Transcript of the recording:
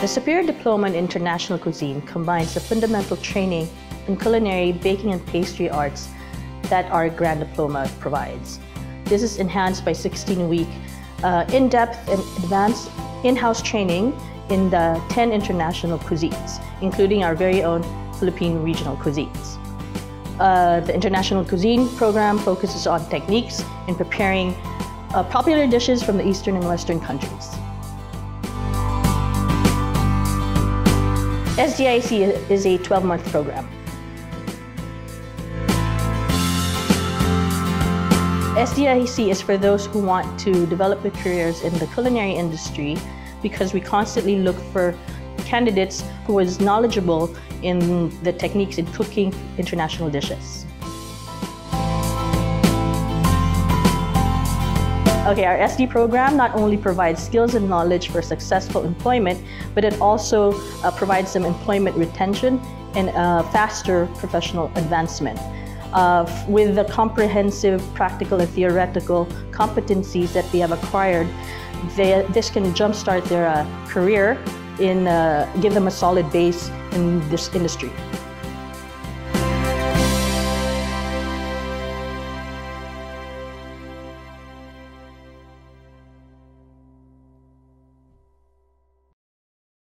The Superior Diploma in International Cuisine combines the fundamental training in culinary, baking, and pastry arts that our Grand Diploma provides. This is enhanced by 16-week in-depth and advanced in-house training in the 10 international cuisines, including our very own Philippine regional cuisines. The International Cuisine Program focuses on techniques in preparing popular dishes from the Eastern and Western countries. SDIC is a 12-month program. SDIC is for those who want to develop their careers in the culinary industry because we constantly look for candidates who is knowledgeable in the techniques in cooking international dishes. Okay, our SD program not only provides skills and knowledge for successful employment, but it also provides them employment retention and faster professional advancement. With the comprehensive practical and theoretical competencies that they have acquired, this can jumpstart their career and give them a solid base in this industry.